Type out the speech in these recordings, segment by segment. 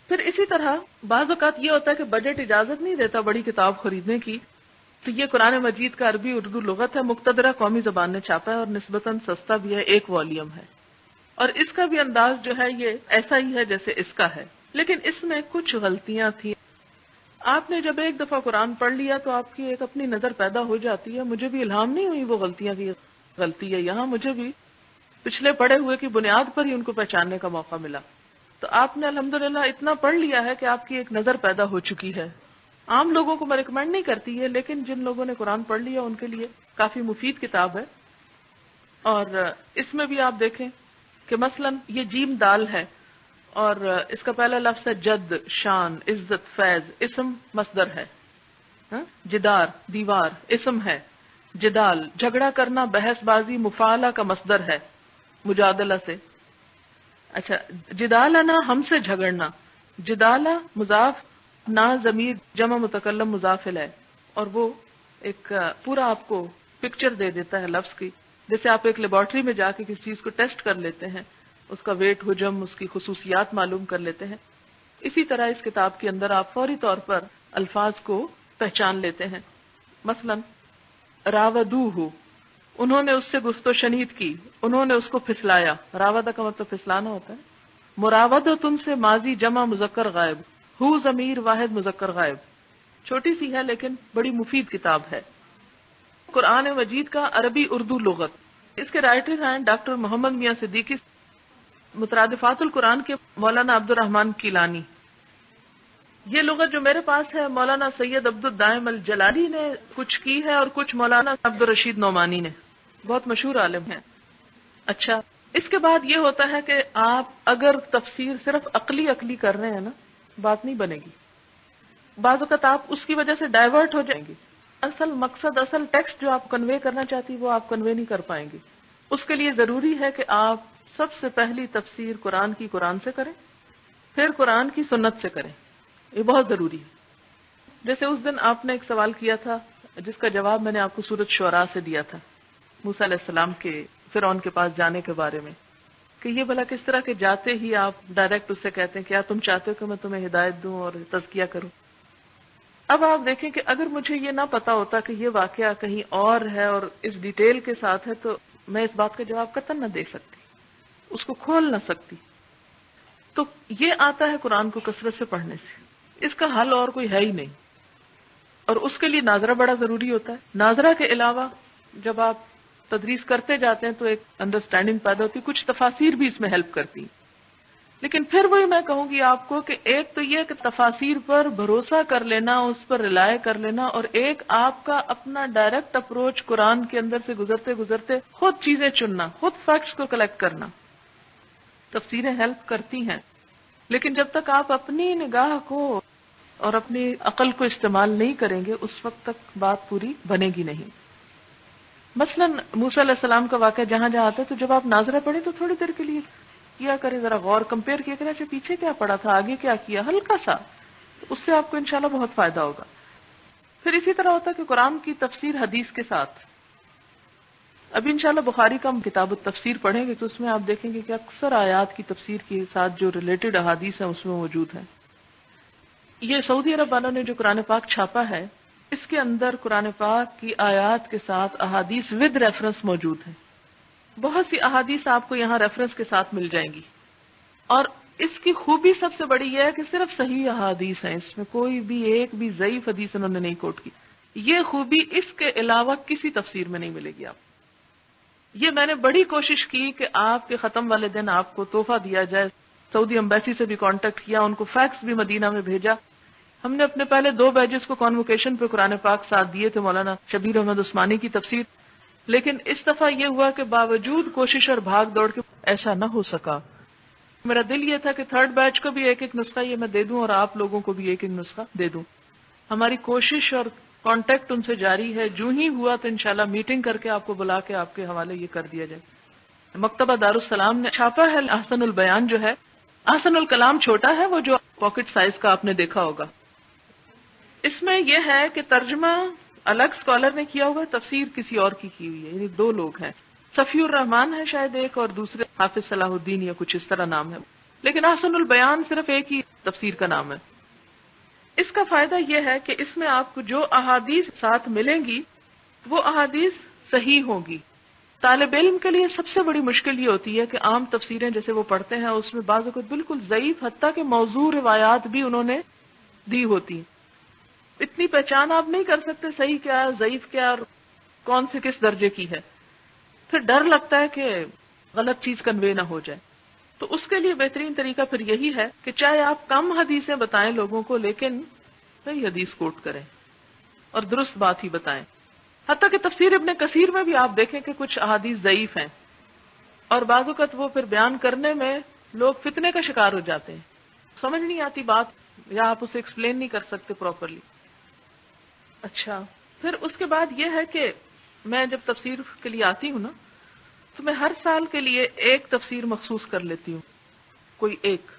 پھر اسی طرح بعض اوقات یہ ہوتا ہے کہ بجٹ اجازت نہیں دیتا بڑی کتاب خریدنے کی، تو یہ قرآن مجید کا عربی اردو لغت ہے، مقتدرہ قومی زبان نے چھاپا ہے اور نسبتاً سستا بھی ہے، 1 والیوم ہے، اور اس کا بھی انداز جو ہے یہ ایسا ہی ہے جیسے اس کا ہے، لیکن اس میں کچھ غلطیاں تھیں۔ آپ نے جب ایک دفعہ قرآن پڑھ لیا تو آپ کی ایک اپنی نظر پیدا ہو جاتی ہے، مجھے بھی الہام نہیں ہوئی وہ غلطیاں کی غلطی ہے یہاں، مجھے بھی پچھلے پڑھے ہوئے کی بنیاد پر ہی ان کو پہچاننے کا موقع ملا۔ تو آپ نے الحمدللہ اتنا پڑھ لیا ہے کہ آپ کی ایک نظر پیدا ہو چکی ہے۔ عام لوگوں کو میں ریکمینڈ نہیں کرتی ہے، لیکن جن لوگوں نے قرآن پڑھ لیا ان کے لیے کافی مفید کتاب ہے۔ اور اس میں بھی آپ دیکھیں کہ مثلا یہ جیم دال ہے اور اس کا پہلا لفظ ہے جد، شان، عزت، فیض، اسم مصدر ہے، جدار دیوار اسم ہے، جدال جھگڑا کرنا، بحث بازی، مفاعلہ کا مصدر ہے مجادلہ سے۔ اچھا، جدالنا ہم سے جھگڑنا، جدالہ مضاف، نا ضمیر، جمع متکلم مضاف الیہ، اور وہ ایک پورا آپ کو پکچر دے دیتا ہے لفظ کی، جیسے آپ ایک لیبارٹری میں جا کے کسی چیز کو ٹیسٹ کر لیتے ہیں، اس کا ویٹ، حجم، اس کی خصوصیات معلوم کر لیتے ہیں، اسی طرح اس کتاب کے اندر آپ فوری طور پر الفاظ کو پہچان لیتے ہیں۔ مثلا راودوہ، انہوں نے اس سے گفت و شنید کی، انہوں نے اس کو پھسلایا، راودہ کا مطلب پھسلانا ہوتا ہے۔ مراودتن سے ماضی جمع مذکر غائب، ہو ضمیر واحد مذکر غائب، چھوٹی سی ہے لیکن بڑی مفید کتاب ہے۔ قرآن مجید کا عربی اردو لغت، اس کے رائٹر ہیں ڈاکٹر محمد میاں صدیقی، مترادفات القرآن کے مولانا عبد الرحمن کیلانی۔ یہ لغت جو میرے پاس ہے مولانا سید عبد الدائم الجلالی نے کچھ کی ہے اور کچھ مولانا عبد الرشید نعمانی نے، بہت مشہور عالم ہیں۔ اچھا، اس کے بعد یہ ہوتا ہے کہ آپ اگر تفسیر صرف عقلی کر رہے ہیں نا، بات نہیں بنے گی، بعض اوقات آپ اس کی وجہ سے ڈائیورٹ ہو جائیں گے، اصل مقصد، اصل ٹیکسٹ جو آپ کنوے کرنا چاہتی وہ آپ کنوے نہیں کر پائیں گے۔ اس کے لیے ضروری ہے کہ آپ سب سے پہلی تفسیر قرآن کی قرآن سے کریں، پھر قرآن کی سنت سے کریں، یہ بہت ضروری ہے۔ جیسے اس دن آپ نے ایک سوال کیا تھا جس کا جواب میں نے آپ کو سورۃ شعراء سے دیا تھا، موسیٰ علیہ السلام کے فرعون کے پاس جانے کے بارے میں، کہ یہ بھلا کس طرح کہ جاتے ہی آپ ڈائریکٹ اس سے کہتے ہیں کیا تم چاہتے ہو کہ میں تمہیں ہدایت دوں اور تزکیہ کروں۔ اب آپ دیکھیں کہ اگر مجھے یہ نہ پتا ہوتا کہ یہ واقعہ کہیں اور ہے اور اس ڈیٹیل کے ساتھ ہے تو میں اس بات کا جواب قطعاً نہ دے سکتی، اس کو کھول نہ سکتی۔ تو یہ آتا ہے قرآن کو کثرت سے پڑھنے سے، اس کا حل اور کوئی ہے ہی نہیں، اور اس کے لیے ناظرہ بڑا ضروری ہوتا ہے۔ ناظرہ کے علاوہ جب آپ تدریس کرتے جاتے ہیں تو ایک انڈرسٹینڈنگ پیدا ہوتی، کچھ تفاسیر بھی اس میں ہیلپ کرتی، لیکن پھر وہی میں کہوں گی آپ کو کہ ایک تو یہ کہ تفاسیر پر بھروسہ کر لینا، اس پر ریلائے کر لینا، اور ایک آپ کا اپنا ڈائریکٹ اپروچ قرآن کے اندر سے گزرتے گزرتے خود چیزیں چننا، خود فیکٹس کو کلیکٹ کرنا۔ تفسیریں ہیلپ کرتی ہیں، لیکن جب تک آپ اپنی نگاہ کو اور اپنی عقل کو استعمال نہیں کریں گے اس وقت تک بات پوری بنے گی نہیں۔ مثلا موسیٰ علیہ السلام کا واقعہ جہاں جہاں آتا ہے تو جب آپ ناظرہ پڑھیں تو تھوڑی دیر کے لیے کیا کریں، ذرا غور کمپیئر کیا کریں، اچھا پیچھے کیا پڑا تھا، آگے کیا کیا، ہلکا سا، اس سے آپ کو انشاءاللہ بہت فائدہ ہوگا۔ پھر اسی طرح ہوتا ہے کہ قرآن کی تفسیر حدیث کے ساتھ، ابھی انشاءاللہ بخاری کا ہم کتاب التفسیر پڑھیں گے تو اس میں آپ دیکھیں گے کہ اکثر آیات کی تفسیر کے ساتھ جو ریلیٹڈ احادیث ہیں اس میں موجود ہیں۔ یہ سعودی عرب والوں نے جو قرآن پاک چھاپا ہے اس کے اندر قرآن پاک کی آیات کے ساتھ احادیث ود ریفرنس موجود ہیں، بہت سی احادیث آپ کو یہاں ریفرنس کے ساتھ مل جائیں گی، اور اس کی خوبی سب سے بڑی یہ ہے کہ صرف صحیح احادیث ہیں، اس میں کوئی بھی ایک بھی ضعیف حدیث انہوں نے نہیں کوٹ کی۔ یہ خوبی اس کے علاوہ کسی تفسیر میں نہیں ملے گی آپ۔ یہ میں نے بڑی کوشش کی کہ آپ کے ختم والے دن آپ کو تحفہ دیا جائے، سعودی ایمبیسی سے بھی کانٹیکٹ کیا، ان کو فیکس بھی مدینہ میں بھیجا۔ ہم نے اپنے پہلے 2 بیچز کو کانوکیشن پہ قرآن پاک ساتھ دیے تھے، مولانا شبیر احمد عثمانی کی تفسیر، لیکن اس دفعہ یہ ہوا کہ باوجود کوشش اور بھاگ دوڑ کے ایسا نہ ہو سکا۔ میرا دل یہ تھا کہ 3rd بیچ کو بھی ایک ایک نسخہ یہ میں دے دوں اور آپ لوگوں کو بھی ایک ایک نسخہ دے دوں۔ ہماری کوشش اور کانٹیکٹ ان سے جاری ہے، جو ہی ہوا تو انشاءاللہ میٹنگ کر کے آپ کو بلا کے آپ کے حوالے یہ کر دیا جائے۔ مکتبہ دارالسلام نے چھاپا ہے احسن البیان جو ہے، احسن الکلام چھوٹا ہے، وہ جو پاکٹ سائز کا آپ نے دیکھا ہوگا۔ اس میں یہ ہے کہ ترجمہ الگ اسکالر نے کیا ہوا ہے، تفسیر کسی اور کی ہوئی ہے، یعنی 2 لوگ ہیں، صفی الرحمان ہے شاید ایک، اور دوسرے حافظ صلاح الدین یا کچھ اس طرح نام ہے، لیکن احسن البیان صرف ایک ہی تفسیر کا نام ہے. اس کا فائدہ یہ ہے کہ اس میں آپ کو جو احادیث ساتھ ملیں گی وہ احادیث صحیح ہوں گی. طالب علم کے لیے سب سے بڑی مشکل یہ ہوتی ہے کہ عام تفسیریں جیسے وہ پڑھتے ہیں اس میں بعض اوقات بالکل ضعیف حتیٰ کہ موضوع روایات بھی انہوں نے دی ہوتی. اتنی پہچان آپ نہیں کر سکتے صحیح کیا ہے ضعیف کیا اور کون سے کس درجے کی ہے. پھر ڈر لگتا ہے کہ غلط چیز کنوے نہ ہو جائے. تو اس کے لیے بہترین طریقہ پھر یہی ہے کہ چاہے آپ کم حدیثیں بتائیں لوگوں کو لیکن صحیح حدیث کوٹ کریں اور درست بات ہی بتائیں. حتیٰ کہ تفسیر ابن کثیر میں بھی آپ دیکھیں کہ کچھ احادیث ضعیف ہیں اور بعض اوقات وہ پھر بیان کرنے میں لوگ فتنے کا شکار ہو جاتے ہیں. سمجھ نہیں آتی بات یا آپ اسے ایکسپلین نہیں کر سکتے پراپرلی. اچھا پھر اس کے بعد یہ ہے کہ میں جب تفسیر کے لیے آتی ہوں نا تو میں ہر سال کے لیے ایک تفسیر مخصوص کر لیتی ہوں. کوئی ایک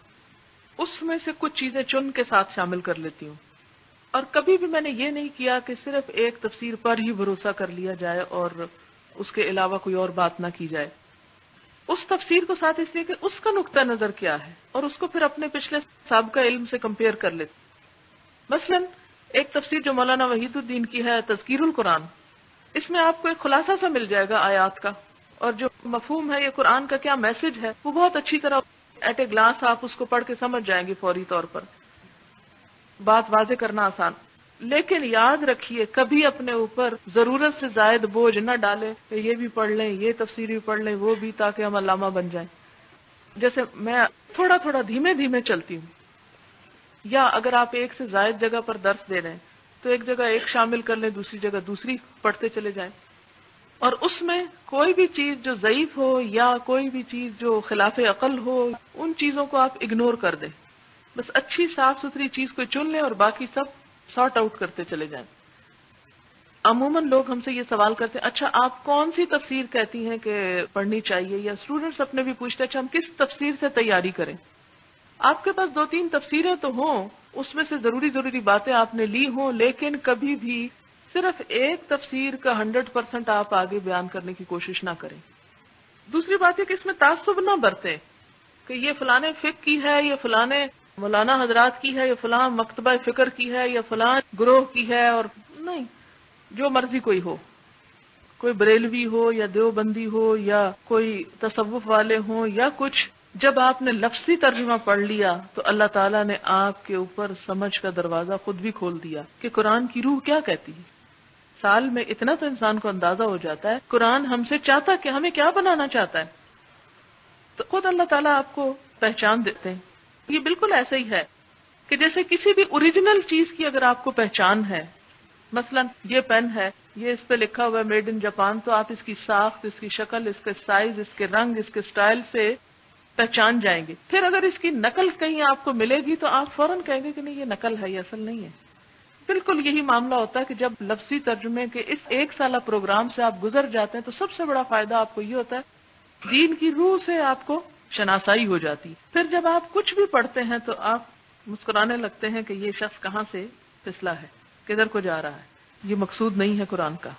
اس میں سے کچھ چیزیں چن کے ساتھ شامل کر لیتی ہوں. اور کبھی بھی میں نے یہ نہیں کیا کہ صرف ایک تفسیر پر ہی بھروسہ کر لیا جائے اور اس کے علاوہ کوئی اور بات نہ کی جائے. اس تفسیر کو ساتھ اس لیے کہ اس کا نقطہ نظر کیا ہے اور اس کو پھر اپنے پچھلے سابقہ علم سے کمپیئر کر لیتے. مثلا ایک تفسیر جو مولانا وحید الدین کی ہے تذکیر القرآن، اس میں آپ کو ایک خلاصہ سا مل جائے گا آیات کا اور جو مفہوم ہے یہ قرآن کا کیا میسج ہے وہ بہت اچھی طرح ایٹ اے گلاس آپ اس کو پڑھ کے سمجھ جائیں گے فوری طور پر. بات واضح کرنا آسان. لیکن یاد رکھیے کبھی اپنے اوپر ضرورت سے زائد بوجھ نہ ڈالیں کہ یہ بھی پڑھ لیں یہ تفسیر بھی پڑھ لیں وہ بھی تاکہ ہم علامہ بن جائیں. جیسے میں تھوڑا تھوڑا دھیمے دھیمے چلتی ہوں یا اگر آپ ایک سے زائد جگہ پر درس دے رہے ہیں تو ایک جگہ ایک شامل کر لیں دوسری جگہ دوسری پڑھتے چلے جائیں اور اس میں کوئی بھی چیز جو ضعیف ہو یا کوئی بھی چیز جو خلاف عقل ہو ان چیزوں کو آپ اگنور کر دیں. بس اچھی صاف ستھری چیز کو چن لیں اور باقی سب سارٹ آؤٹ کرتے چلے جائیں. عموماً لوگ ہم سے یہ سوال کرتے ہیں اچھا آپ کون سی تفسیر کہتی ہیں کہ پڑھنی چاہیے، یا اسٹوڈنٹس اپنے بھی پوچھتے ہیں اچھا ہم کس تفسیر سے تیاری کریں. آپ کے پاس 2-3 تفسیریں تو ہوں اس میں سے ضروری باتیں آپ نے لی ہوں لیکن کبھی بھی صرف ایک تفسیر کا 100% آپ آگے بیان کرنے کی کوشش نہ کریں. دوسری بات ہے کہ اس میں تعصب نہ برتیں کہ یہ فلانے فقہ کی ہے یہ فلانے مولانا حضرات کی ہے یا فلاں مکتبہ فکر کی ہے یا فلاں گروہ کی ہے، اور نہیں، جو مرضی کوئی ہو، کوئی بریلوی ہو یا دیوبندی ہو یا کوئی تصوف والے ہوں یا کچھ. جب آپ نے لفظی ترجمہ پڑھ لیا تو اللہ تعالیٰ نے آپ کے اوپر سمجھ کا دروازہ خود بھی کھول دیا کہ قرآن کی روح کیا کہتی ہے. سال میں اتنا تو انسان کو اندازہ ہو جاتا ہے قرآن ہم سے چاہتا کہ ہمیں کیا بنانا چاہتا ہے، تو خود اللہ تعالیٰ آپ کو پہچان دیتے ہیں. یہ بالکل ایسا ہی ہے کہ جیسے کسی بھی اوریجنل چیز کی اگر آپ کو پہچان ہے، مثلا یہ پین ہے یہ اس پہ لکھا ہوا ہے میڈ ان جاپان، تو آپ اس کی ساخت اس کی شکل اس کے سائز اس کے رنگ اس کے سٹائل سے پہچان جائیں گے. پھر اگر اس کی نقل کہیں آپ کو ملے گی تو آپ فوراً کہیں گے کہ نہیں یہ نقل ہے یہ اصل نہیں ہے. بالکل یہی معاملہ ہوتا ہے کہ جب لفظی ترجمے کے اس 1 سالہ پروگرام سے آپ گزر جاتے ہیں تو سب سے بڑا فائدہ آپ کو یہ ہوتا ہے دین کی روح سے آپ کو شناسائی ہو جاتی. پھر جب آپ کچھ بھی پڑھتے ہیں تو آپ مسکرانے لگتے ہیں کہ یہ شخص کہاں سے پھسلا ہے کدھر کو جا رہا ہے، یہ مقصود نہیں ہے قرآن کا.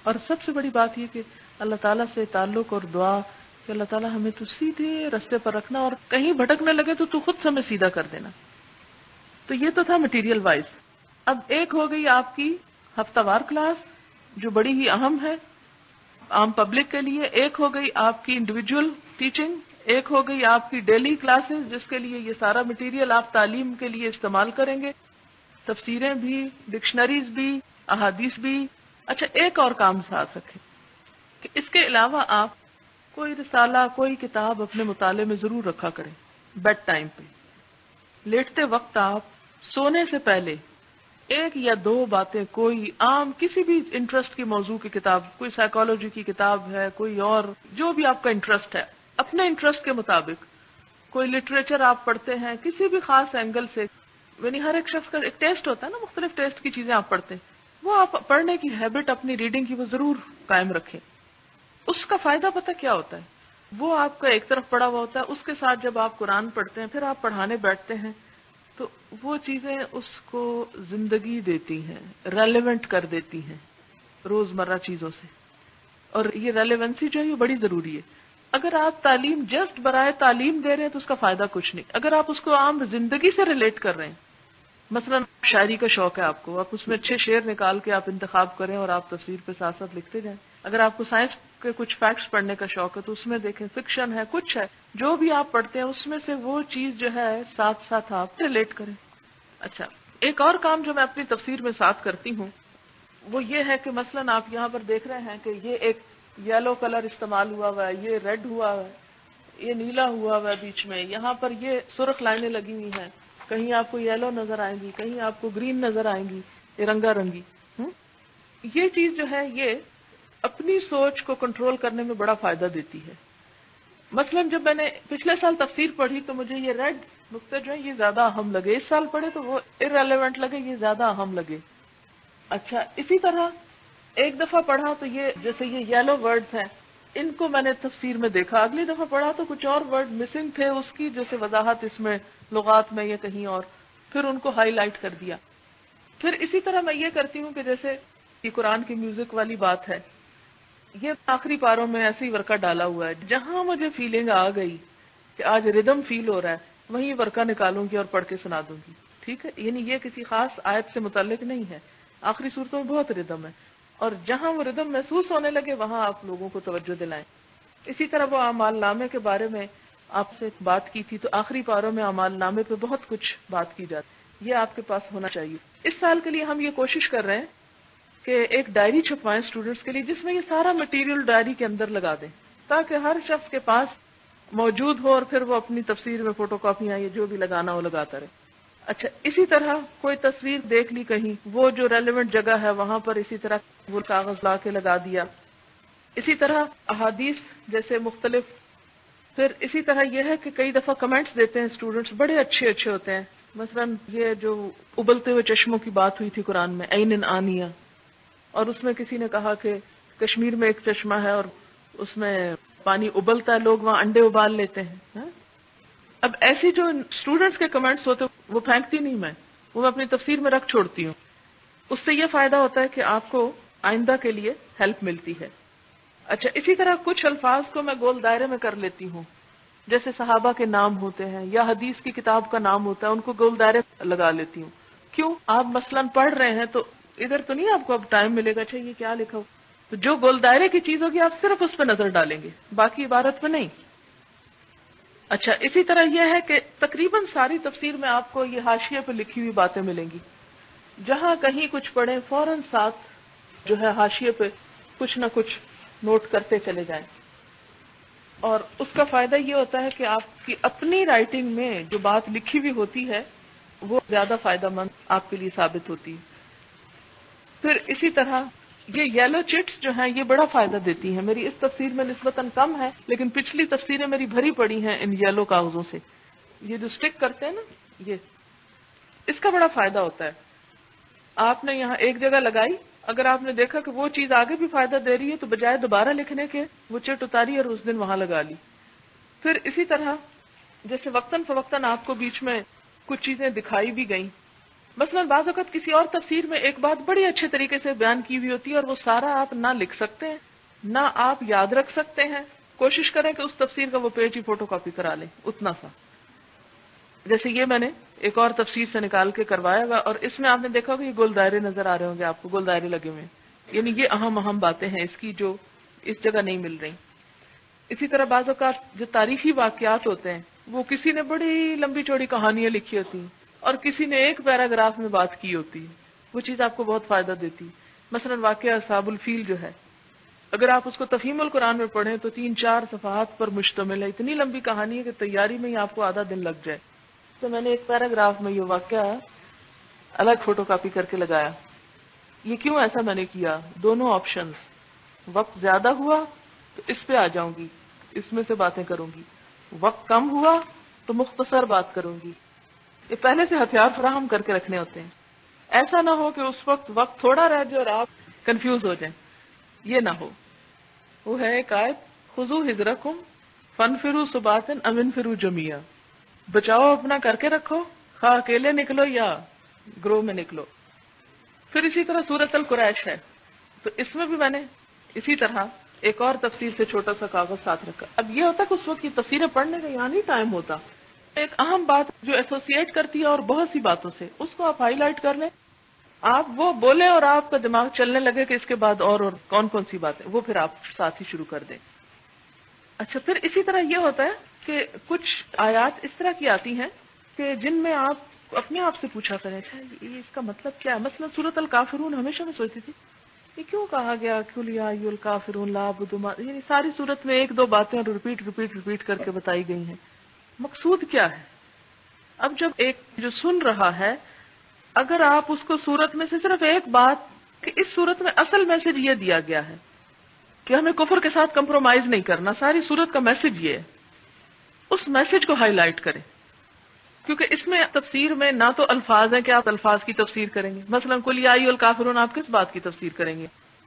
اور سب سے بڑی بات یہ کہ اللہ تعالیٰ سے تعلق اور دعا کہ اللہ تعالیٰ ہمیں تو سیدھے رستے پر رکھنا اور کہیں بھٹکنے لگے تو خود سے ہمیں سیدھا کر دینا. تو یہ تو تھا مٹیریل وائز. اب ایک ہو گئی آپ کی ہفتہ وار کلاس جو بڑی ہی اہم ہے عام پبلک کے لیے، ایک ہو گئی آپ کی انڈیویجول ٹیچنگ، ایک ہو گئی آپ کی ڈیلی کلاسز جس کے لیے یہ سارا مٹیریل آپ تعلیم کے لیے استعمال کریں گے، تفسیریں بھی، ڈکشنریز بھی، احادیث بھی. اچھا ایک اور کام ساتھ رکھیں کہ اس کے علاوہ آپ کوئی رسالہ کوئی کتاب اپنے مطالعے میں ضرور رکھا کریں. بیڈ ٹائم پہ لیٹتے وقت آپ سونے سے پہلے 1 یا 2 باتیں کوئی عام کسی بھی انٹرسٹ کی موضوع کی کتاب، کوئی سائیکالوجی کی کتاب ہے، کوئی اور جو بھی آپ کا انٹرسٹ ہے اپنے انٹرسٹ کے مطابق، کوئی لٹریچر آپ پڑھتے ہیں کسی بھی خاص اینگل سے، یعنی ہر ایک شخص کا ایک ٹیسٹ ہوتا ہے نا، مختلف ٹیسٹ کی چیزیں آپ پڑھتے ہیں، وہ آپ پڑھنے کی ہیبٹ اپنی ریڈنگ کی وہ ضرور قائم رکھیں. اس کا فائدہ پتہ کیا ہوتا ہے، وہ آپ کا ایک طرف پڑھا ہوا ہوتا ہے، اس کے ساتھ جب آپ قرآن پڑھتے ہیں پھر آپ پڑھانے بیٹھتے ہیں تو وہ چیزیں اس کو زندگی دیتی ہیں، ریلیونٹ کر دیتی ہیں روزمرہ چیزوں سے. اور یہ ریلیونسی جو ہے یہ بڑی ضروری ہے. اگر آپ تعلیم جسٹ برائے تعلیم دے رہے ہیں تو اس کا فائدہ کچھ نہیں. اگر آپ اس کو عام زندگی سے ریلیٹ کر رہے ہیں، مثلا شاعری کا شوق ہے آپ کو، آپ اس میں اچھے شعر نکال کے آپ انتخاب کریں اور آپ تفسیر پہ ساتھ ساتھ لکھتے جائیں. اگر آپ کو سائنس کے کچھ فیکٹس پڑھنے کا شوق ہے تو اس میں دیکھیں، فکشن ہے، کچھ ہے، جو بھی آپ پڑھتے ہیں اس میں سے وہ چیز جو ہے ساتھ ساتھ آپ ریلیٹ کریں. اچھا، ایک اور کام جو میں اپنی تفسیر میں ساتھ کرتی ہوں وہ یہ ہے کہ مثلاً آپ یہاں پر دیکھ رہے ہیں کہ یہ ایک یلو کلر استعمال ہوا ہے، یہ ریڈ ہوا ہے، یہ نیلا ہوا ہے بیچ میں، یہاں پر یہ سرخ لائنیں لگی ہوئی ہیں، کہیں آپ کو یلو نظر آئیں گی، کہیں آپ کو گرین نظر آئیں گی، یہ رنگا رنگی. یہ چیز جو ہے یہ اپنی سوچ کو کنٹرول کرنے میں بڑا فائدہ دیتی ہے. مثلاً جب میں نے پچھلے سال تفسیر پڑھی تو مجھے یہ ریڈ نقطے جو ہیں یہ زیادہ اہم لگے، اس سال پڑھے تو وہ irrelevant لگے، یہ زیادہ اہم لگے. اچھا، اسی طرح ایک دفعہ پڑھا تو یہ جیسے یہ یلو ورڈز ہیں، ان کو میں نے تفسیر میں دیکھا، اگلی دفعہ پڑھا تو کچھ اور ورڈ مسنگ تھے اس کی جیسے وضاحت اس میں لغات میں یا کہیں اور، پھر ان کو ہائی لائٹ کر دیا. پھر اسی طرح میں یہ کرتی ہوں کہ جیسے یہ قرآن کی میوزک والی بات ہے، یہ آخری پاروں میں ایسے ہی ورقہ ڈالا ہوا ہے، جہاں مجھے فیلنگ آ گئی کہ آج ردم فیل ہو رہا ہے وہیں ورقہ نکالوں گی اور پڑھ کے سنا دوں گی. ٹھیک ہے، یعنی یہ کسی خاص آیت سے متعلق نہیں ہے، آخری صورتوں میں بہت ردم ہے، اور جہاں وہ ردم محسوس ہونے لگے وہاں آپ لوگوں کو توجہ دلائیں. اسی طرح وہ اعمال نامے کے بارے میں آپ سے بات کی تھی، تو آخری پاروں میں اعمال نامے پہ بہت کچھ بات کی جاتی، یہ آپ کے پاس ہونا چاہیے. اس سال کے لیے ہم یہ کوشش کر رہے ہیں کہ ایک ڈائری چھپوائیں اسٹوڈنٹس کے لیے جس میں یہ سارا مٹیریل ڈائری کے اندر لگا دیں تاکہ ہر شخص کے پاس موجود ہو اور پھر وہ اپنی تفسیر میں فوٹو کاپیاں یا جو بھی لگانا ہو لگاتا رہے. اچھا، اسی طرح کوئی تصویر دیکھ لی کہیں، وہ جو ریلیونٹ جگہ ہے وہاں پر اسی طرح وہ کاغذ لا کے لگا دیا. اسی طرح احادیث جیسے مختلف. پھر اسی طرح یہ ہے کہ کئی دفعہ کمنٹس دیتے ہیں اسٹوڈنٹس، بڑے اچھے اچھے ہوتے ہیں. مثلا یہ جو ابلتے ہوئے چشموں کی بات ہوئی تھی قرآن میں، عین آنیہ، اور اس میں کسی نے کہا کہ کشمیر میں ایک چشمہ ہے اور اس میں پانی ابلتا ہے، لوگ وہاں انڈے ابال لیتے ہیں. اب ایسی جو اسٹوڈنٹس کے کمنٹس ہوتے وہ پھینکتی نہیں وہ میں اپنی تفسیر میں رکھ چھوڑتی ہوں. اس سے یہ فائدہ ہوتا ہے کہ آپ کو آئندہ کے لیے ہیلپ ملتی ہے. اچھا، اسی طرح کچھ الفاظ کو میں گول دائرے میں کر لیتی ہوں، جیسے صحابہ کے نام ہوتے ہیں یا حدیث کی کتاب کا نام ہوتا ہے، ان کو گول دائرے لگا لیتی ہوں. کیوں؟ آپ مثلاً پڑھ رہے ہیں تو ادھر تو نہیں آپ کو اب ٹائم ملے گا اچھا یہ کیا لکھا ہو، تو جو گول دائرے کی چیز ہوگی آپ صرف اس پہ نظر ڈالیں گے، باقی عبارت پہ نہیں. اچھا، اسی طرح یہ ہے کہ تقریباً ساری تفسیر میں آپ کو یہ حاشیے پہ لکھی ہوئی باتیں ملیں گی، جہاں کہیں کچھ پڑھیں فوراً ساتھ جو ہے حاشیے پہ کچھ نہ کچھ نوٹ کرتے چلے جائیں. اور اس کا فائدہ یہ ہوتا ہے کہ آپ کی اپنی رائٹنگ میں جو بات لکھی ہوئی ہوتی ہے وہ زیادہ فائدہ مند آپ کے لیے ثابت ہوتی ہے. پھر اسی طرح یہ یلو چٹس جو ہیں یہ بڑا فائدہ دیتی ہیں. میری اس تفسیر میں نسبتاً کم ہے لیکن پچھلی تفسیریں میری بھری پڑی ہیں ان یلو کاغذوں سے. یہ جو سٹک کرتے ہیں نا، یہ اس کا بڑا فائدہ ہوتا ہے. آپ نے یہاں ایک جگہ لگائی، اگر آپ نے دیکھا کہ وہ چیز آگے بھی فائدہ دے رہی ہے تو بجائے دوبارہ لکھنے کے وہ چٹ اتاری اور اس دن وہاں لگا لی. پھر اسی طرح جیسے وقتاً فوقتاً آپ کو بیچ میں کچھ چیزیں دکھائی بھی گئیں. مثلاً بعض اوقات کسی اور تفسیر میں ایک بات بڑی اچھے طریقے سے بیان کی ہوئی ہوتی ہے اور وہ سارا آپ نہ لکھ سکتے ہیں نہ آپ یاد رکھ سکتے ہیں. کوشش کریں کہ اس تفسیر کا وہ پیج ہی فوٹو کاپی کرا لیں، اتنا سا. جیسے یہ میں نے ایک اور تفسیر سے نکال کے کروایا گا اور اس میں آپ نے دیکھا کہ یہ گول دائرے نظر آ رہے ہوں گے آپ کو، گول دائرے لگے ہوئے ہیں، یعنی یہ اہم باتیں ہیں اس کی جو اس جگہ نہیں مل رہی. اسی طرح بعض اوقات جو تاریخی واقعات ہوتے ہیں وہ کسی نے بڑی لمبی چوڑی کہانیاں لکھی ہوتی ہیں اور کسی نے ایک پیراگراف میں بات کی ہوتی ہے، وہ چیز آپ کو بہت فائدہ دیتی. مثلا واقعہ اصحاب الفیل جو ہے، اگر آپ اس کو تفہیم القرآن میں پڑھیں تو 3-4 صفحات پر مشتمل ہے، اتنی لمبی کہانی ہے کہ تیاری میں ہی آپ کو آدھا دن لگ جائے. تو میں نے ایک پیراگراف میں یہ واقعہ الگ فوٹو کاپی کر کے لگایا. یہ کیوں ایسا میں نے کیا؟ دونوں آپشنز، وقت زیادہ ہوا تو اس پہ آ جاؤں گی، اس میں سے باتیں کروں گی، وقت کم ہوا تو مختصر بات کروں گی. یہ پہلے سے ہتھیار فراہم کر کے رکھنے ہوتے ہیں، ایسا نہ ہو کہ اس وقت تھوڑا رہ جائے اور آپ کنفیوز ہو جائیں، یہ نہ ہو. وہ ہے ایک آیت، خذوا حذرکم فانفروا ثبات ام انفروا جمیعا، بچاؤ اپنا کر کے رکھو، خواہ اکیلے نکلو یا گروہ میں نکلو. پھر اسی طرح سورۃ القریش ہے، تو اس میں بھی میں نے اسی طرح ایک اور تفسیر سے چھوٹا سا کاغذ ساتھ رکھا. اب یہ ہوتا کہ اس وقت کی تفسیریں پڑھنے کا یہاں نہیں ٹائم ہوتا. ایک اہم بات جو ایسوسیٹ کرتی ہے اور بہت سی باتوں سے، اس کو آپ ہائی لائٹ کر لیں، آپ وہ بولیں اور آپ کا دماغ چلنے لگے کہ اس کے بعد اور کون کون سی باتیں، وہ پھر آپ ساتھ ہی شروع کر دیں. اچھا، پھر اسی طرح یہ ہوتا ہے کہ کچھ آیات اس طرح کی آتی ہیں کہ جن میں آپ اپنے آپ سے پوچھا کریں اچھا یہ اس کا مطلب کیا ہے. مثلا سورۃ الکافرون ہمیشہ میں سوچتی تھی یہ کیوں کہا گیا قل یا ایھا الکافرون لا اعبد ما، یعنی ساری صورت میں ایک دو باتیں اور ریپیٹ کر کے بتائی گئی ہیں، مقصود کیا ہے. اب جب ایک جو سن رہا ہے، اگر آپ اس کو صورت میں سے صرف ایک بات کہ اس صورت میں اصل میسج یہ دیا گیا ہے کہ ہمیں کفر کے ساتھ کمپرومائز نہیں کرنا، ساری صورت کا میسج یہ ہے، اس میسج کو ہائی لائٹ کریں. کیونکہ اس میں تفسیر میں نہ تو الفاظ ہیں کہ آپ الفاظ کی تفسیر کریں گے. مثلا قل یا ایھا الکافرون آپ کس بات کی تفسیر کریں گے؟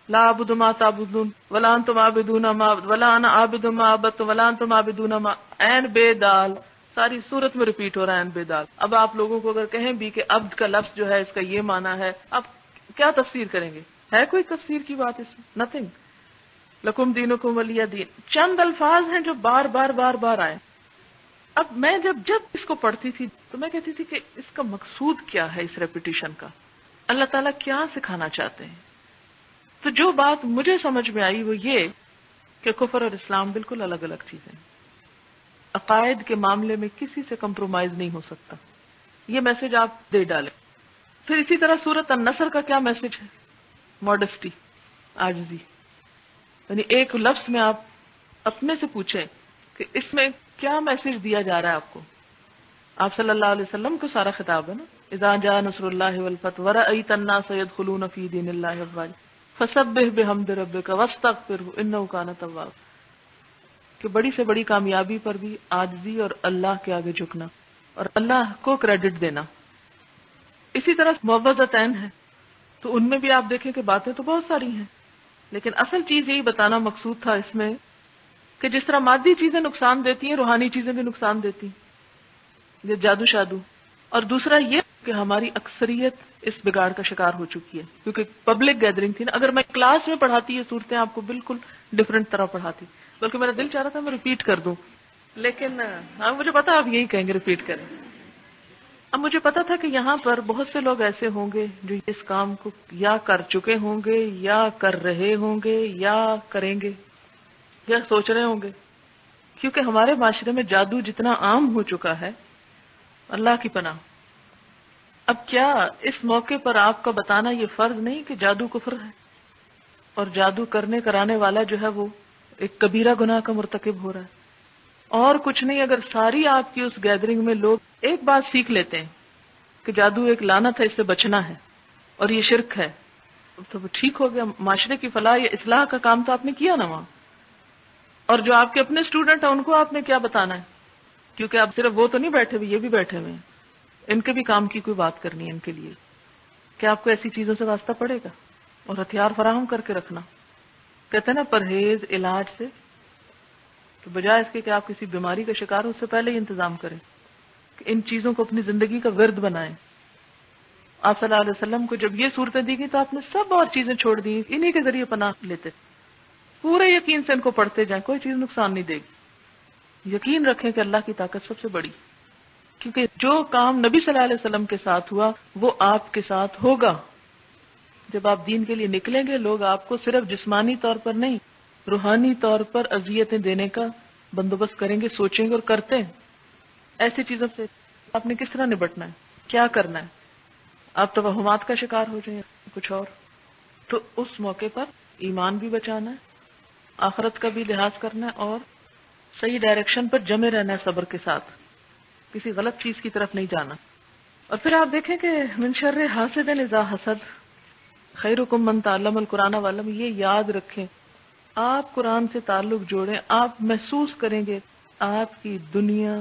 لا اعبد ما تعبدون ولا انتم عابدون ما ولا انا عابد ما عبدتم ولا انتم عابدون ما، عین بے دال ساری صورت میں ریپیٹ ہو رہا ہے عین بے دال. اب آپ لوگوں کو اگر کہیں بھی کہ عبد کا لفظ جو ہے اس کا یہ معنی ہے، اب کیا تفسیر کریں گے؟ ہے کوئی تفسیر کی بات اس میں؟ نتھنگ. لکم دینکم ولی دین، چند الفاظ ہیں جو بار بار آئے. اب میں جب اس کو پڑھتی تھی تو میں کہتی تھی کہ اس کا مقصود کیا ہے، اس ریپیٹیشن کا اللہ تعالیٰ کیا سکھانا چاہتے ہیں. تو جو بات مجھے سمجھ میں آئی وہ یہ کہ کفر اور اسلام بالکل الگ الگ چیزیں ہیں. عقائد کے معاملے میں کسی سے کمپرومائز نہیں ہو سکتا، یہ میسج آپ دے ڈالیں. پھر اسی طرح سورۃ النصر کا کیا میسج ہے؟ ماڈسٹی، عاجزی. یعنی ایک لفظ میں آپ اپنے سے پوچھیں کہ اس میں کیا میسج دیا جا رہا ہے آپ کو. آپ صلی اللہ علیہ وسلم کو سارا خطاب ہے نا، اذا جاء نصر اللہ والفتح ورأیت الناس يدخلون فی دین اللہ افواجا فسبح بحمد ربک واستغفرہ انہ کان توابا. کہ بڑی سے بڑی کامیابی پر بھی عاجزی اور اللہ کے آگے جھکنا اور اللہ کو کریڈٹ دینا. اسی طرح معوذتین ہے تو ان میں بھی آپ دیکھیں کہ باتیں تو بہت ساری ہیں، لیکن اصل چیز یہی بتانا مقصود تھا اس میں کہ جس طرح مادی چیزیں نقصان دیتی ہیں، روحانی چیزیں بھی نقصان دیتی ہیں، یہ جادو شادو. اور دوسرا یہ کہ ہماری اکثریت اس بگاڑ کا شکار ہو چکی ہے، کیونکہ پبلک گیدرنگ تھی نا. اگر میں کلاس میں پڑھاتی یہ صورتیں آپ کو بالکل ڈفرینٹ طرح پڑھاتی، بلکہ میرا دل چاہ رہا تھا میں ریپیٹ کر دوں، لیکن ہاں مجھے پتا آپ یہی کہیں گے ریپیٹ کریں. اب مجھے پتا تھا کہ یہاں پر بہت سے لوگ ایسے ہوں گے جو اس کام کو یا کر چکے ہوں گے یا کر رہے ہوں گے یا کریں گے یا سوچ رہے ہوں گے، کیونکہ ہمارے معاشرے میں جادو جتنا عام ہو چکا ہے، اللہ کی پناہ. اب کیا اس موقع پر آپ کا بتانا یہ فرض نہیں کہ جادو کفر ہے اور جادو کرنے کرانے والا جو ہے وہ ایک کبیرہ گناہ کا مرتکب ہو رہا ہے؟ اور کچھ نہیں، اگر ساری آپ کی اس گیدرنگ میں لوگ ایک بات سیکھ لیتے ہیں کہ جادو ایک لعنت ہے، اس سے بچنا ہے اور یہ شرک ہے، تو وہ ٹھیک ہو گیا. معاشرے کی فلاح یا اصلاح کا کام تو آپ نے کیا نا وہاں. اور جو آپ کے اپنے اسٹوڈنٹ ہیں ان کو آپ نے کیا بتانا ہے، کیونکہ آپ صرف وہ تو نہیں بیٹھے ہوئے، یہ بھی بیٹھے ہوئے ہیں، ان کے بھی کام کی کوئی بات کرنی ہے ان کے لیے. کیا آپ کو ایسی چیزوں سے واسطہ پڑے گا؟ اور ہتھیار فراہم کر کے رکھنا. کہتے ہیں نا پرہیز علاج سے، تو بجائے اس کے کہ آپ کسی بیماری کا شکار ہو، اس سے پہلے ہی انتظام کریں کہ ان چیزوں کو اپنی زندگی کا ورد بنائیں. آپ صلی اللہ علیہ وسلم کو جب یہ صورتیں دی گئی تو آپ نے سب اور چیزیں چھوڑ دی، انہی کے ذریعے پناہ لیتے. پورے یقین سے ان کو پڑھتے جائیں، کوئی چیز نقصان نہیں دے گی. یقین رکھیں کہ اللہ کی طاقت سب سے بڑی، کیونکہ جو کام نبی صلی اللہ علیہ وسلم کے ساتھ ہوا وہ آپ کے ساتھ ہوگا. جب آپ دین کے لیے نکلیں گے، لوگ آپ کو صرف جسمانی طور پر نہیں، روحانی طور پر اذیتیں دینے کا بندوبست کریں گے، سوچیں گے اور کرتے ہیں. ایسی چیزوں سے آپ نے کس طرح نبٹنا ہے، کیا کرنا ہے؟ آپ توہمات کا شکار ہو جائیں کچھ اور. تو اس موقع پر ایمان بھی بچانا ہے، آخرت کا بھی لحاظ کرنا ہے اور صحیح ڈائریکشن پر جمے رہنا ہے صبر کے ساتھ، کسی غلط چیز کی طرف نہیں جانا. اور پھر آپ دیکھیں کہ من شر حاسد اذا حسد خیرکم من تعلم القرآن وعلم. یہ یاد رکھیں، آپ قرآن سے تعلق جوڑیں، آپ محسوس کریں گے آپ کی دنیا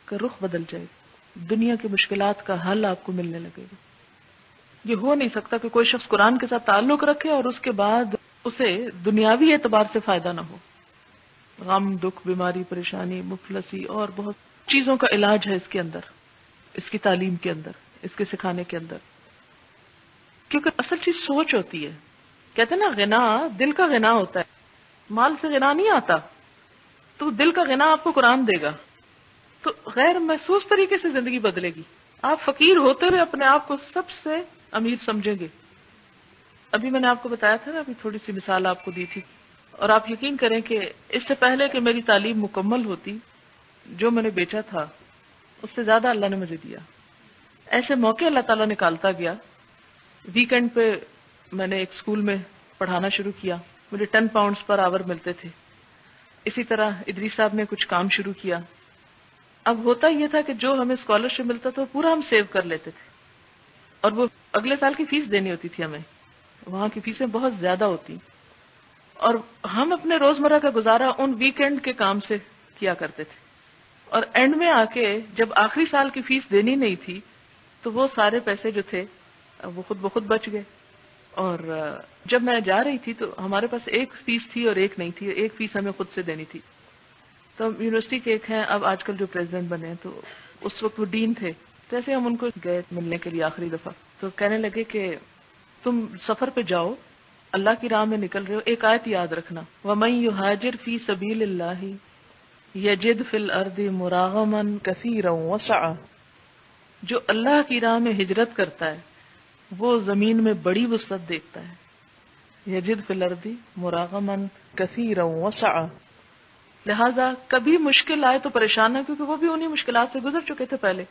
کا رخ بدل جائے گا، دنیا کی مشکلات کا حل آپ کو ملنے لگے گا. یہ ہو نہیں سکتا کہ کوئی شخص قرآن کے ساتھ تعلق رکھے اور اس کے بعد اسے دنیاوی اعتبار سے فائدہ نہ ہو. غم، دکھ، بیماری، پریشانی، مفلسی اور بہت چیزوں کا علاج ہے اس کے اندر، اس کی تعلیم کے اندر، اس کے سکھانے کے اندر. کیونکہ اصل چیز سوچ ہوتی ہے. کہتے ہیں نا غنا دل کا غنا ہوتا ہے. مال سے غنا نہیں آتا، تو دل کا غنا آپ کو قرآن دے گا، تو غیر محسوس طریقے سے زندگی بدلے گی. آپ فقیر ہوتے ہوئے اپنے آپ کو سب سے امیر سمجھیں گے. ابھی میں نے آپ کو بتایا تھا نا، ابھی تھوڑی سی مثال آپ کو دی تھی، اور آپ یقین کریں کہ اس سے پہلے کہ میری تعلیم مکمل ہوتی، جو میں نے بیچا تھا اس سے زیادہ اللہ نے مجھے دیا. ایسے موقع اللہ تعالیٰ نکالتا گیا. ویکینڈ پہ میں نے ایک اسکول میں پڑھانا شروع کیا، مجھے 10 پاؤنڈز پر آور ملتے تھے. اسی طرح ادریس صاحب نے کچھ کام شروع کیا. اب ہوتا یہ تھا کہ جو ہمیں اسکالرشپ ملتا تھا وہ پورا ہم سیو کر لیتے تھے، اور وہ اگلے سال کی فیس دینی ہوتی تھی ہمیں. وہاں کی فیسیں بہت زیادہ ہوتی، اور ہم اپنے روزمرہ کا گزارا ان ویکینڈ کے کام سے کیا کرتے تھے. اور اینڈ میں آ کے جب آخری سال کی فیس دینی نہیں تھی تو وہ سارے پیسے جو تھے وہ خود بخود بچ گئے. اور جب میں جا رہی تھی تو ہمارے پاس ایک فیس تھی اور ایک نہیں تھی. ایک فیس ہمیں خود سے دینی تھی. تو یونیورسٹی کے ایک ہیں، اب آج کل جو پریزیڈنٹ بنے ہیں، تو اس وقت وہ ڈین تھے. جیسے ہم ان کو گئے ملنے کے لیے آخری دفعہ، تو کہنے لگے کہ تم سفر پہ جاؤ، اللہ کی راہ میں نکل رہے ہو، ایک آیت یاد رکھنا، وَمَن يُهَاجِرْ فِي سَبِيلِ اللَّهِ يَجِدْ فِي الْأَرْضِ مُرَاغَمًا كَثِيرًا وَسَعًا. جو اللہ کی راہ میں ہجرت کرتا ہے وہ زمین میں بڑی وسعت دیکھتا ہے. یجد فی الارض مراغما کثیرا وسعا. لہذا کبھی مشکل آئے تو پریشان نہ، کیونکہ وہ بھی انہی مشکلات سے گزر چکے تھے پہلے.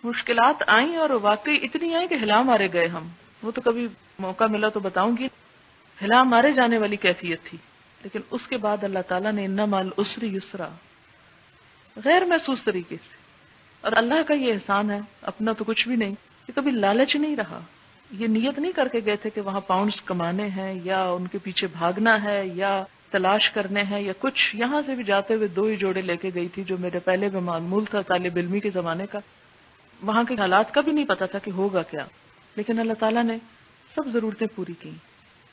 مشکلات آئیں اور واقعی اتنی آئیں کہ ہلا مارے گئے ہم. وہ تو کبھی موقع ملا تو بتاؤں گی، ہلا مارے جانے والی کیفیت تھی. لیکن اس کے بعد اللہ تعالیٰ نے ان مع العسر یسرا، غیر محسوس طریقے سے. اور اللہ کا یہ احسان ہے، اپنا تو کچھ بھی نہیں، کہ کبھی لالچ نہیں رہا. یہ نیت نہیں کر کے گئے تھے کہ وہاں پاؤنڈز کمانے ہیں یا ان کے پیچھے بھاگنا ہے یا تلاش کرنے ہیں یا کچھ. یہاں سے بھی جاتے ہوئے 2 ہی جوڑے لے کے گئی تھی جو میرے پہلے میں معمول تھا طالب علمی کے زمانے کا. وہاں کے حالات کا بھی نہیں پتا تھا کہ ہوگا کیا، لیکن اللہ تعالیٰ نے سب ضرورتیں پوری کی.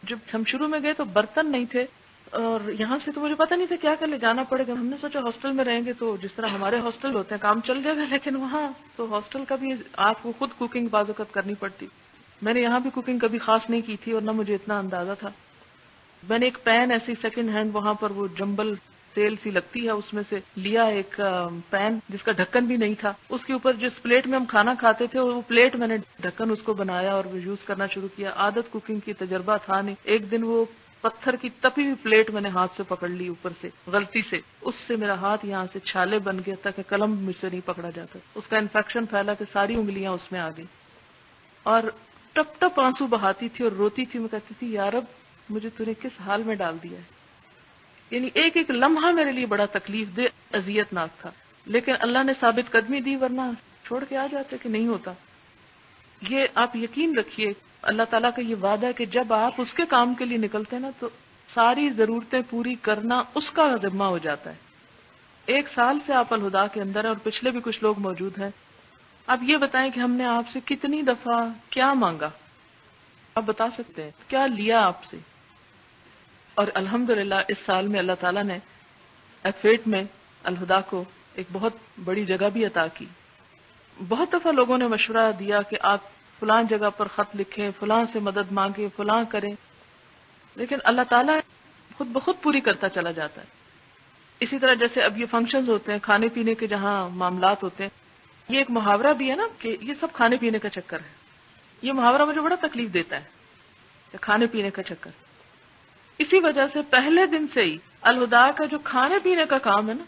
جب ہم شروع میں گئے تو برتن نہیں تھے، اور یہاں سے تو مجھے پتہ نہیں تھا کیا کر لے جانا پڑے گا. ہم نے سوچا ہاسٹل میں رہیں گے تو جس طرح ہمارے ہاسٹل ہوتے ہیں کام چل جائے گا، لیکن وہاں تو ہاسٹل کا بھی آپ کو خود کوکنگ بعض اوقات کرنی پڑتی. میں نے یہاں بھی کوکنگ کبھی خاص نہیں کی تھی اور نہ مجھے اتنا اندازہ تھا. میں نے ایک پین ایسی سیکنڈ ہینڈ وہاں پر وہ جمبل تیل سی لگتی ہے اس میں سے لیا، ایک پین جس کا ڈھکن بھی نہیں تھا. اس کے اوپر جس پلیٹ میں ہم کھانا کھاتے تھے وہ پلیٹ میں نے ڈھکن اس کو بنایا اور یوز کرنا شروع کیا. عادت کوکنگ کی تجربہ تھا نہیں. ایک دن وہ پتھر کی تپی ہوئی پلیٹ میں نے ہاتھ سے پکڑ لی اوپر سے غلطی سے، اس سے میرا ہاتھ یہاں سے چھالے بن گیا تاکہ قلم مجھ سے نہیں پکڑا جاتا. اس کا انفیکشن پھیلا کہ ساری انگلیاں اس میں آ گئی اور ٹپ ٹپ آنسو بہاتی تھی اور روتی تھی. میں کہتی تھی یا رب مجھے تو نے کس حال میں ڈال دیا ہے. یعنی ایک ایک لمحہ میرے لیے بڑا تکلیف دہ اذیت ناک تھا، لیکن اللہ نے ثابت قدمی دی، ورنہ چھوڑ کے آ جاتے کہ نہیں ہوتا. یہ آپ یقین رکھیے، اللہ تعالیٰ کا یہ وعدہ ہے کہ جب آپ اس کے کام کے لیے نکلتے ہیں نا تو ساری ضرورتیں پوری کرنا اس کا ذمہ ہو جاتا ہے. 1 سال سے آپ الہدا کے اندر ہیں اور پچھلے بھی کچھ لوگ موجود ہیں. اب یہ بتائیں کہ ہم نے آپ سے کتنی دفعہ کیا مانگا؟ آپ بتا سکتے ہیں کیا لیا آپ سے؟ اور الحمدللہ اس سال میں اللہ تعالیٰ نے ایف8 میں الہدا کو ایک بہت بڑی جگہ بھی عطا کی. بہت دفعہ لوگوں نے مشورہ دیا کہ آپ فلاں جگہ پر خط لکھیں، فلاں سے مدد مانگیں، فلاں کریں، لیکن اللہ تعالیٰ خود بخود پوری کرتا چلا جاتا ہے. اسی طرح جیسے اب یہ فنکشنز ہوتے ہیں، کھانے پینے کے جہاں معاملات ہوتے ہیں، یہ ایک محاورہ بھی ہے نا کہ یہ سب کھانے پینے کا چکر ہے. یہ محاورہ مجھے بڑا تکلیف دیتا ہے کہ کھانے پینے کا چکر. اسی وجہ سے پہلے دن سے ہی الہدا کا جو کھانے پینے کا کام ہے نا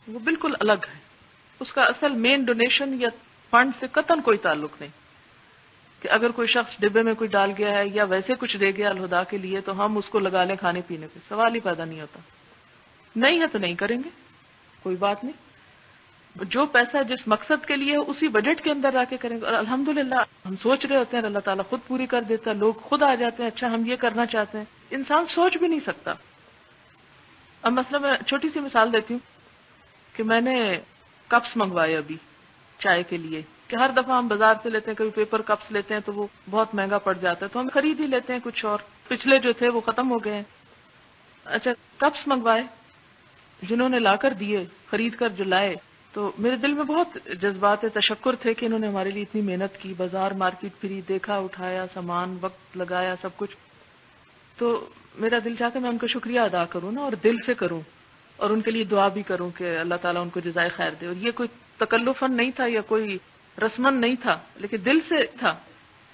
وہ بالکل الگ ہے. اس کا اصل مین ڈونیشن یا فنڈ سے قطعاً کوئی تعلق نہیں کہ اگر کوئی شخص ڈبے میں کوئی ڈال گیا ہے یا ویسے کچھ دے گیا الہدا کے لیے تو ہم اس کو لگا لیں کھانے پینے پہ. سوال ہی پیدا نہیں ہوتا. نہیں ہے تو نہیں کریں گے، کوئی بات نہیں. جو پیسہ جس مقصد کے لیے اسی بجٹ کے اندر رہ کے کریں گے. اور الحمدللہ ہم سوچ رہے ہوتے ہیں اللہ تعالیٰ خود پوری کر دیتا ہے. لوگ خود آ جاتے ہیں، اچھا ہم یہ کرنا چاہتے ہیں. انسان سوچ بھی نہیں سکتا. اب مثلا میں چھوٹی سی مثال دیتی ہوں کہ میں نے کپس منگوائے ابھی چائے کے لیے، کہ ہر دفعہ ہم بازار سے لیتے ہیں، کبھی پیپر کپس لیتے ہیں تو وہ بہت مہنگا پڑ جاتا ہے تو ہم خرید ہی لیتے ہیں کچھ، اور پچھلے جو تھے وہ ختم ہو گئے ہیں. اچھا کپس منگوائے، جنہوں نے لا کر دیے، خرید کر جو لائے، تو میرے دل میں بہت جذبات تشکر تھے کہ انہوں نے ہمارے لیے اتنی محنت کی، بازار مارکیٹ پھری، دیکھا، اٹھایا سامان، وقت لگایا، سب کچھ. تو میرا دل چاہتا ہے میں ان کا شکریہ ادا کروں نا، اور دل سے کروں، اور ان کے لیے دعا بھی کروں کہ اللہ تعالیٰ ان کو جزائے خیر دے. اور یہ کوئی تکلفاً نہیں تھا یا کوئی رسماً نہیں تھا، لیکن دل سے تھا.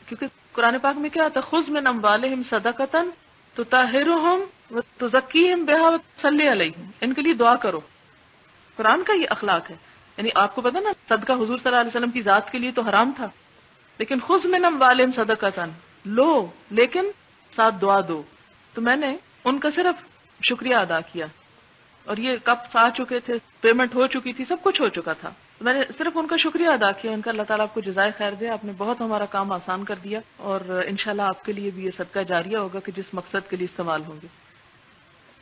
کیونکہ قرآن پاک میں کیا آتا، خذ من اموالہم صدقۃ تطہرہم وتزکیہم بہا وصلی علیہم، ان کے لیے دعا کرو. قرآن کا یہ اخلاق ہے. یعنی آپ کو پتا نا، صدقہ حضور صلی اللہ علیہ وسلم کی ذات کے لیے تو حرام تھا، لیکن خذ من اموالہم صدقۃ، لو لیکن ساتھ دعا دو. تو میں نے ان کا صرف شکریہ ادا کیا، اور یہ کپ آ چکے تھے، پیمنٹ ہو چکی تھی، سب کچھ ہو چکا تھا. میں نے صرف ان کا شکریہ ادا کیا، ان کا اللہ تعالیٰ آپ کو جزائے خیر دے، آپ نے بہت ہمارا کام آسان کر دیا، اور انشاءاللہ آپ کے لیے بھی یہ صدقہ جاریہ ہوگا کہ جس مقصد کے لیے استعمال ہوں گے.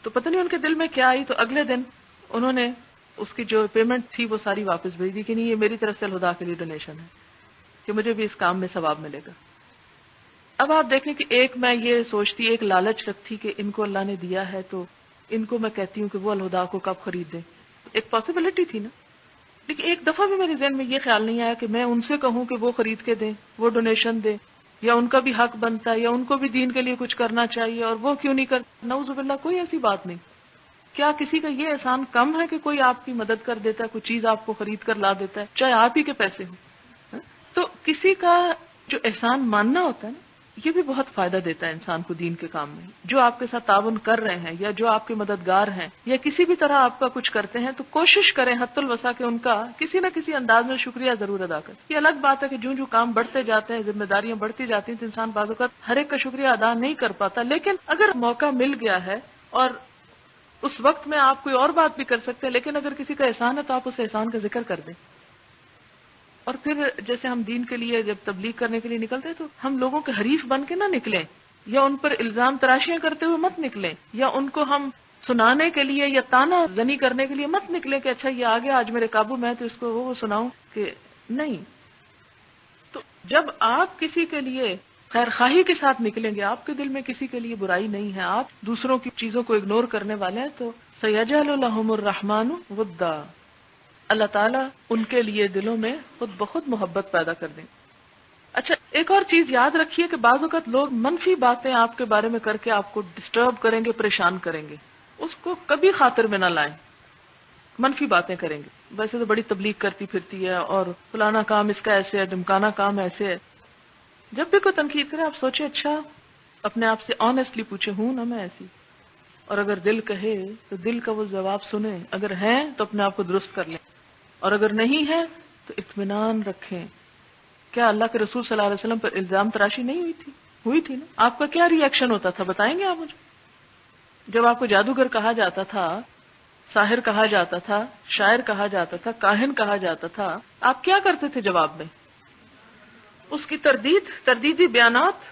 تو پتہ نہیں ان کے دل میں کیا آئی، تو اگلے دن انہوں نے اس کی جو پیمنٹ تھی وہ ساری واپس بھیج دی کہ نہیں، یہ میری طرف سے الہدا کے لیے ڈونیشن ہے، کہ مجھے بھی اس کام میں ثواب ملے گا. اب آپ دیکھیں کہ ایک میں یہ سوچتی، ایک لالچ رکھتی کہ ان کو اللہ نے دیا ہے تو ان کو میں کہتی ہوں کہ وہ الہدا کو کب خرید دیں. ایک پاسبلٹی تھی نا، لیکن ایک دفعہ بھی میرے ذہن میں یہ خیال نہیں آیا کہ میں ان سے کہوں کہ وہ خرید کے دیں، وہ ڈونیشن دیں، یا ان کا بھی حق بنتا ہے، یا ان کو بھی دین کے لیے کچھ کرنا چاہیے اور وہ کیوں نہیں کرتے. نعوذ باللہ، کوئی ایسی بات نہیں. کیا کسی کا یہ احسان کم ہے کہ کوئی آپ کی مدد کر دیتا ہے، کوئی چیز آپ کو خرید کر لا دیتا ہے، چاہے آپ ہی کے پیسے ہوں. تو کسی کا جو احسان ماننا ہوتا ہے نا، یہ بھی بہت فائدہ دیتا ہے انسان کو دین کے کام میں. جو آپ کے ساتھ تعاون کر رہے ہیں، یا جو آپ کے مددگار ہیں، یا کسی بھی طرح آپ کا کچھ کرتے ہیں، تو کوشش کریں حتی الوسع کہ ان کا کسی نہ کسی انداز میں شکریہ ضرور ادا کریں. یہ الگ بات ہے کہ جو کام بڑھتے جاتے ہیں، ذمہ داریاں بڑھتی جاتی ہیں، تو انسان بعض اوقات ہر ایک کا شکریہ ادا نہیں کر پاتا. لیکن اگر موقع مل گیا ہے اور اس وقت میں آپ کوئی اور بات بھی کر سکتے ہیں، لیکن اگر کسی کا احسان ہے تو آپ اس احسان کا ذکر کر دیں. اور پھر جیسے ہم دین کے لیے جب تبلیغ کرنے کے لیے نکلتے ہیں تو ہم لوگوں کے حریف بن کے نہ نکلیں، یا ان پر الزام تراشیاں کرتے ہوئے مت نکلیں، یا ان کو ہم سنانے کے لیے یا تانا زنی کرنے کے لیے مت نکلیں کہ اچھا یہ آگے آج میرے قابو میں ہے تو اس کو وہ سناؤں، کہ نہیں. تو جب آپ کسی کے لیے خیر خواہی کے ساتھ نکلیں گے، آپ کے دل میں کسی کے لیے برائی نہیں ہے، آپ دوسروں کی چیزوں کو اگنور کرنے والے ہیں، تو سَيَجْعَلُ لَهُمُ الرَّحْمَنُ وُدًّا، اللہ تعالیٰ ان کے لیے دلوں میں خود بخود محبت پیدا کر دیں. اچھا، ایک اور چیز یاد رکھیے کہ بعض اوقات لوگ منفی باتیں آپ کے بارے میں کر کے آپ کو ڈسٹرب کریں گے، پریشان کریں گے. اس کو کبھی خاطر میں نہ لائیں. منفی باتیں کریں گے، ویسے تو بڑی تبلیغ کرتی پھرتی ہے، اور فلانا کام اس کا ایسے ہے، ڈمکانا کام ایسے ہے. جب بھی کوئی تنقید کرے آپ سوچیں، اچھا اپنے آپ سے آنےسٹلی پوچھیں، ہوں نا میں ایسی؟ اور اگر دل کہے تو دل کا وہ جواب سنیں، اگر ہے تو اپنے آپ کو درست کر لیں، اور اگر نہیں ہے تو اطمینان رکھیں. کیا اللہ کے رسول صلی اللہ علیہ وسلم پر الزام تراشی نہیں ہوئی تھی نا؟ آپ کا کیا ری ایکشن ہوتا تھا، بتائیں گے آپ مجھے؟ جب آپ کو جادوگر کہا جاتا تھا، ساحر کہا جاتا تھا، شاعر کہا جاتا تھا، کاہن کہا جاتا تھا، آپ کیا کرتے تھے جواب میں؟ اس کی تردیدی بیانات،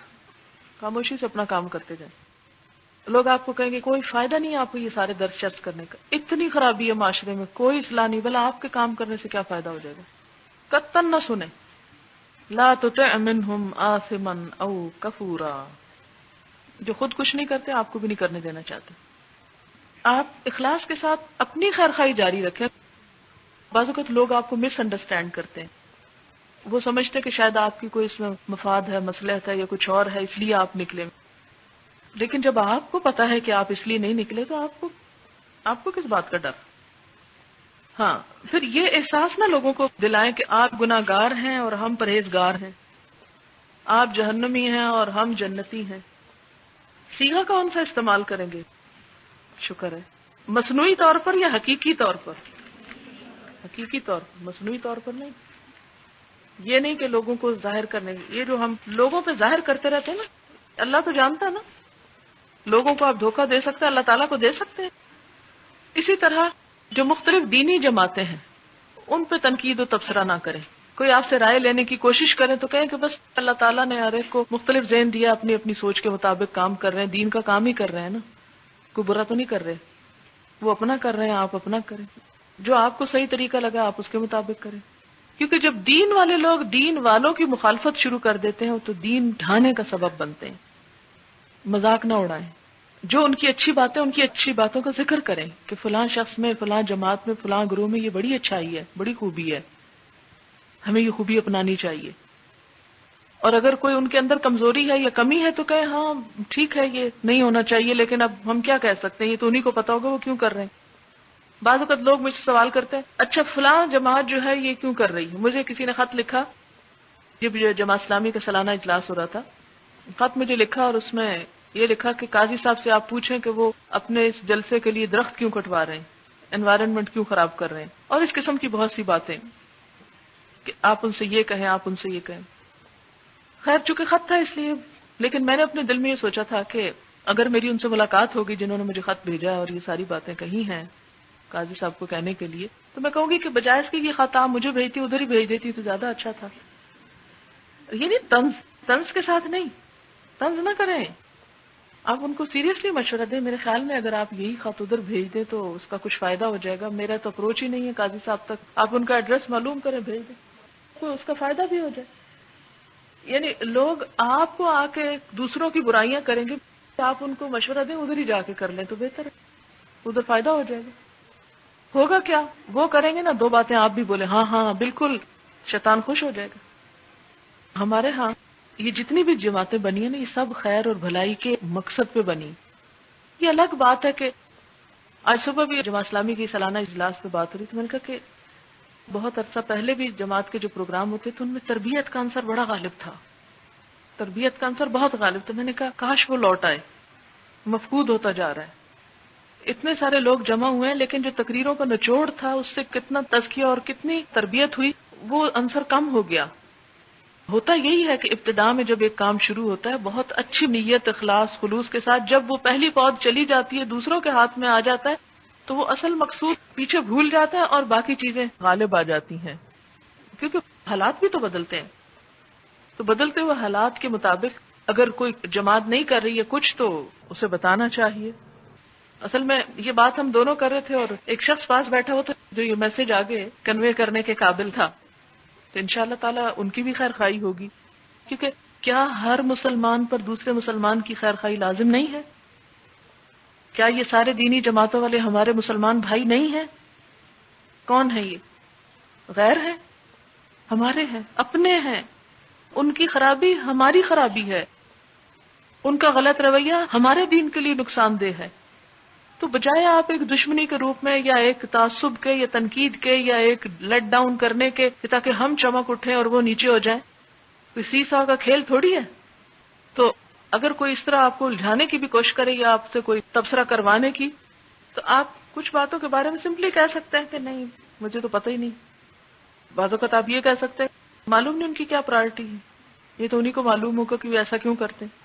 خاموشی سے اپنا کام کرتے جائیں. لوگ آپ کو کہیں گے کوئی فائدہ نہیں ہے آپ کو یہ سارے درس چرچ کرنے کا، اتنی خرابی ہے معاشرے میں، کوئی اصلاح نہیں، بلا آپ کے کام کرنے سے کیا فائدہ ہو جائے گا؟ قطعاً نہ سنیں. لا تطع منہم آثما او کفورا، جو خود کچھ نہیں کرتے آپ کو بھی نہیں کرنے دینا چاہتے. آپ اخلاص کے ساتھ اپنی خیر خواہی جاری رکھیں. بعض اوقات لوگ آپ کو مس انڈرسٹینڈ کرتے ہیں، وہ سمجھتے کہ شاید آپ کی کوئی اس میں مفاد ہے، مصلحت ہے، یا کچھ اور ہے، اس لیے آپ نکلے. لیکن جب آپ کو پتا ہے کہ آپ اس لیے نہیں نکلے تو آپ کو کس بات کا ڈر؟ ہاں، پھر یہ احساس نہ لوگوں کو دلائیں کہ آپ گناہگار ہیں اور ہم پرہیزگار ہیں، آپ جہنمی ہیں اور ہم جنتی ہیں. صیغہ کون سا استعمال کریں گے؟ شکر ہے، مصنوعی طور پر یا حقیقی طور پر؟ حقیقی طور پر، مصنوعی طور پر نہیں. یہ نہیں کہ لوگوں کو ظاہر کرنے، یہ جو ہم لوگوں پہ ظاہر کرتے رہتے ہیں نا، اللہ تو جانتا ہے نا. لوگوں کو آپ دھوکہ دے سکتے ہیں، اللہ تعالیٰ کو دے سکتے ہیں. اسی طرح جو مختلف دینی جماعتیں ہیں ان پہ تنقید و تبصرہ نہ کریں. کوئی آپ سے رائے لینے کی کوشش کریں تو کہیں کہ بس اللہ تعالیٰ نے ہر ایک کو مختلف ذہن دیا، اپنی اپنی سوچ کے مطابق کام کر رہے ہیں، دین کا کام ہی کر رہے ہیں نا، کوئی برا تو نہیں کر رہے. وہ اپنا کر رہے ہیں، آپ اپنا کریں. جو آپ کو صحیح طریقہ لگا آپ اس کے مطابق کریں. کیونکہ جب دین والے لوگ دین والوں کی مخالفت شروع کر دیتے ہیں تو دین ڈھانے کا سبب بنتے ہیں. مذاق نہ اڑائیں. جو ان کی اچھی باتیں، ان کی اچھی باتوں کا ذکر کریں کہ فلاں شخص میں، فلاں جماعت میں، فلاں گروہ میں یہ بڑی اچھائی ہے، بڑی خوبی ہے، ہمیں یہ خوبی اپنانی چاہیے. اور اگر کوئی ان کے اندر کمزوری ہے یا کمی ہے تو کہیں ہاں ٹھیک ہے یہ نہیں ہونا چاہیے، لیکن اب ہم کیا کہہ سکتے ہیں، یہ تو انہیں کو پتا ہوگا وہ کیوں کر رہے ہیں۔ بعض اوقات لوگ مجھ سے سوال کرتے ہیں اچھا فلاں جماعت جو ہے یہ کیوں کر رہی ہے۔ مجھے کسی نے خط لکھا، یہ جماعت اسلامی کا سالانہ اجلاس ہو رہا تھا، خط مجھے لکھا اور اس میں یہ لکھا کہ قاضی صاحب سے آپ پوچھیں کہ وہ اپنے اس جلسے کے لیے درخت کیوں کٹوا رہے ہیں، انوائرنمنٹ کیوں خراب کر رہے ہیں، اور اس قسم کی بہت سی باتیں کہ آپ ان سے یہ کہیں، آپ ان سے یہ کہیں۔ خیر چونکہ خط تھا اس لیے، لیکن میں نے اپنے دل میں یہ سوچا تھا کہ اگر میری ان سے ملاقات ہوگی جنہوں نے مجھے خط بھیجا اور یہ ساری باتیں کہی ہیں قاضی صاحب کو کہنے کے لیے، تو میں کہوں گی کہ بجائے اس کے یہ خط آپ مجھے بھیجتی ادھر ہی بھیج دیتی تو زیادہ اچھا تھا۔ یہ نہیں طنز کے ساتھ نہیں، طنز نہ کریں، آپ ان کو سیریسلی مشورہ دیں۔ میرے خیال میں اگر آپ یہی خط ادھر بھیج دیں تو اس کا کچھ فائدہ ہو جائے گا، میرا تو اپروچ ہی نہیں ہے قاضی صاحب تک، آپ ان کا ایڈریس معلوم کریں بھیج دیں، تو اس کا فائدہ بھی ہو جائے۔ یعنی لوگ آپ کو آ کے دوسروں کی برائیاں کریں گے، آپ ان کو مشورہ دیں ادھر ہی جا کے کر لیں تو بہتر ہے، ادھر فائدہ ہو جائے گا۔ ہوگا کیا، وہ کریں گے نا دو باتیں آپ بھی بولے ہاں ہاں بالکل، شیطان خوش ہو جائے گا۔ ہمارے ہاں یہ جتنی بھی جماعتیں بنی ہیں نا، یہ سب خیر اور بھلائی کے مقصد پہ بنی۔ یہ الگ بات ہے کہ آج صبح بھی جماعت اسلامی کی سالانہ اجلاس پہ بات ہو رہی تھی، میں نے کہا کہ بہت عرصہ پہلے بھی جماعت کے جو پروگرام ہوتے تھے ان میں تربیت کا عنصر بڑا غالب تھا، تربیت کا عنصر بہت غالب تھا۔ میں نے کہا کاش وہ لوٹ آئے، مفقود ہوتا جا رہا ہے۔ اتنے سارے لوگ جمع ہوئے ہیں لیکن جو تقریروں کا نچوڑ تھا اس سے کتنا تزکیہ اور کتنی تربیت ہوئی، وہ عنصر کم ہو گیا۔ ہوتا یہی ہے کہ ابتداء میں جب ایک کام شروع ہوتا ہے بہت اچھی نیت، اخلاص، خلوص کے ساتھ، جب وہ پہلی پود چلی جاتی ہے، دوسروں کے ہاتھ میں آ جاتا ہے تو وہ اصل مقصود پیچھے بھول جاتا ہے اور باقی چیزیں غالب آ جاتی ہیں، کیونکہ حالات بھی تو بدلتے ہیں۔ تو بدلتے ہوئے حالات کے مطابق اگر کوئی جماعت نہیں کر رہی ہے کچھ تو اسے بتانا چاہیے۔ اصل میں یہ بات ہم دونوں کر رہے تھے اور ایک شخص پاس بیٹھا ہوا تھا جو یہ میسج آگے کنوے کرنے کے قابل تھا، تو انشاءاللہ تعالیٰ ان کی بھی خیر خواہی ہوگی، کیونکہ کیا ہر مسلمان پر دوسرے مسلمان کی خیر خواہی لازم نہیں ہے؟ کیا یہ سارے دینی جماعتوں والے ہمارے مسلمان بھائی نہیں ہیں؟ کون ہیں یہ؟ غیر ہیں؟ ہمارے ہیں، اپنے ہیں، ان کی خرابی ہماری خرابی ہے، ان کا غلط رویہ ہمارے دین کے لیے نقصان دہ ہے۔ تو بجائے آپ ایک دشمنی کے روپ میں یا ایک تعصب کے یا تنقید کے یا ایک لیٹ ڈاؤن کرنے کے تاکہ ہم چمک اٹھیں اور وہ نیچے ہو جائیں، کوئی سی سا کا کھیل تھوڑی ہے۔ تو اگر کوئی اس طرح آپ کو الجھانے کی بھی کوشش کرے یا آپ سے کوئی تبصرہ کروانے کی، تو آپ کچھ باتوں کے بارے میں سمپلی کہہ سکتے ہیں کہ نہیں مجھے تو پتہ ہی نہیں۔ بعض اوقات آپ یہ کہہ سکتے ہیں معلوم نہیں ان کی کیا پرائرٹی ہے، یہ تو انہیں کو معلوم ہوگا کہ وہ ایسا کیوں کرتے ہیں۔